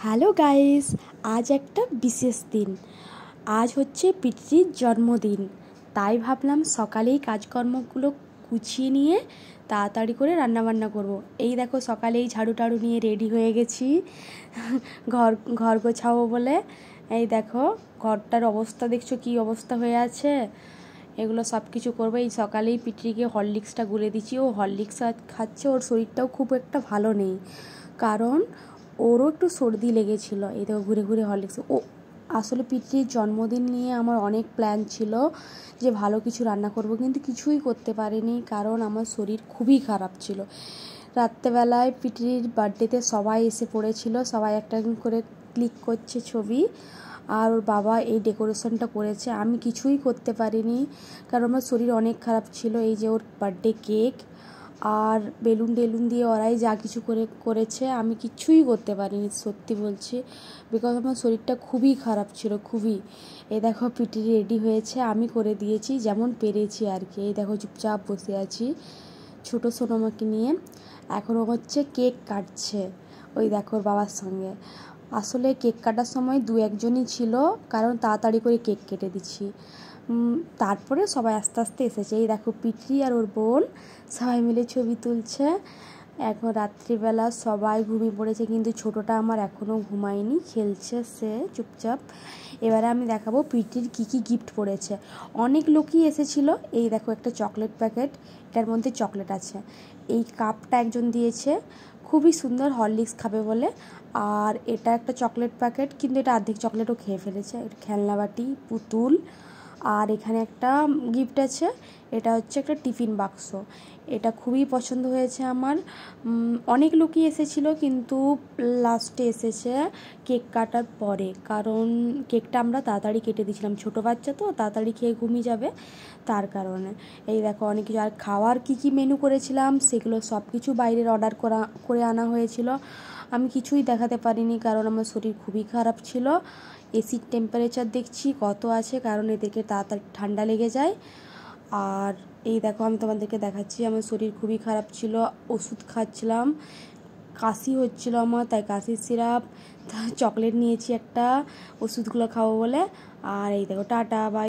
Hello guys, আজ একটা বিশেষ দিন। আজ হচ্ছে পিতৃর জন্মদিন। তাই ভাবলাম সকালেই কাজকর্মগুলো গুছিয়ে নিয়ে তাড়াতাড়ি করে রান্নাবান্না করব। এই দেখো সকালেই ঝাড়ু টাড়ু নিয়ে রেডি হয়ে গেছি ঘর ঘর গোছাবো বলে। এই দেখো ঘরটার অবস্থা দেখছো কী অবস্থা হয়ে আছে। এগুলো সব কিছু করবো। এই সকালেই পিতৃকে হরলিক্সটা গুলে দিচ্ছি। ও হরলিক্স খাচ্ছে। ওর শরীরটাও খুব একটা ভালো নেই, কারণ ওরও একটু সর্দি লেগেছিলো। এই দেখো ঘুরে ঘুরে হরলিক্স। ও আসলে পিতৃর জন্মদিন নিয়ে আমার অনেক প্ল্যান ছিল যে ভালো কিছু রান্না করব, কিন্তু কিছুই করতে পারিনি, কারণ আমার শরীর খুবই খারাপ ছিল। রাত্রেবেলায় পিতৃর বার্থডেতে সবাই এসে পড়েছিল, সবাই একটা করে ক্লিক করছে ছবি, আর ওর বাবা এই ডেকোরেশনটা করেছে। আমি কিছুই করতে পারিনি, কারণ আমার শরীর অনেক খারাপ ছিল। এই যে ওর বার্থডে কেক আর বেলুন টেলুন দিয়ে ওরাই যা কিছু করেছে, আমি কিছুই করতে পারিনি, সত্যি বলছি, বিকজ আমার শরীরটা খুবই খারাপ ছিল, খুবই। এই দেখো পিটি রেডি হয়েছে, আমি করে দিয়েছি যেমন পেরেছি আর কি। এই দেখো চুপচাপ বসে আছি ছোটো সোনামাকে নিয়ে। এখনও হচ্ছে কেক কাটছে, ওই দেখো ওর বাবার সঙ্গে। আসলে কেক কাটার সময় দু একজনই ছিল, কারণ তাড়াতাড়ি করে কেক কেটে দিচ্ছি। তারপরে সবাই আস্তে আস্তে এসেছে। এই দেখো পিতৃ আর ওর বোন সবাই মিলে ছবি তুলছে। এখন রাত্রিবেলা সবাই ঘুমিয়ে পড়েছে, কিন্তু ছোটোটা আমার এখনও ঘুমায়নি, খেলছে সে চুপচাপ। এবারে আমি দেখাবো পিতৃর কী কী গিফট পড়েছে। অনেক লোকই এসেছিলো। এই দেখো একটা চকলেট প্যাকেট, এটার মধ্যে চকলেট আছে। এই কাপটা একজন দিয়েছে, খুবই সুন্দর, হরলিক্স খাবে বলে। আর এটা একটা চকলেট প্যাকেট, কিন্তু এটা অর্ধেক চকলেটও খেয়ে ফেলেছে। এটা খেলনাবাটি, পুতুল। আর এখানে একটা গিফট আছে, এটা হচ্ছে একটা টিফিন বাক্স। এটা খুবই পছন্দ হয়েছে আমার। অনেক লোকই এসেছিলো, কিন্তু লাস্টে এসেছে কেক কাটার পরে, কারণ কেকটা আমরা তাড়াতাড়ি কেটে দিয়েছিলাম। ছোটো বাচ্চা তো তাড়াতাড়ি খেয়ে ঘুমিয়ে যাবে, তার কারণে। এই দেখো অনেক কিছু। আর খাওয়ার কী কী মেনু করেছিলাম সেগুলো সব কিছু বাইরের অর্ডার করে আনা হয়েছিল। আমি কিছুই দেখাতে পারিনি, কারণ আমার শরীর খুবই খারাপ ছিল। এসির টেম্পারেচার দেখছি কত আছে, কারণ এদেরকে তাড়াতাড়ি ঠান্ডা লেগে যায়। আর এই দেখো আমি তোমাদেরকে দেখাচ্ছি, আমার শরীর খুবই খারাপ ছিল, ওষুধ খাচ্ছিলাম, কাশি হচ্ছিল আমার, তাই কাশির সিরাপ, চকলেট নিয়েছি একটা ওষুধগুলো খাবো বলে। আর এই দেখো টাটা বাই।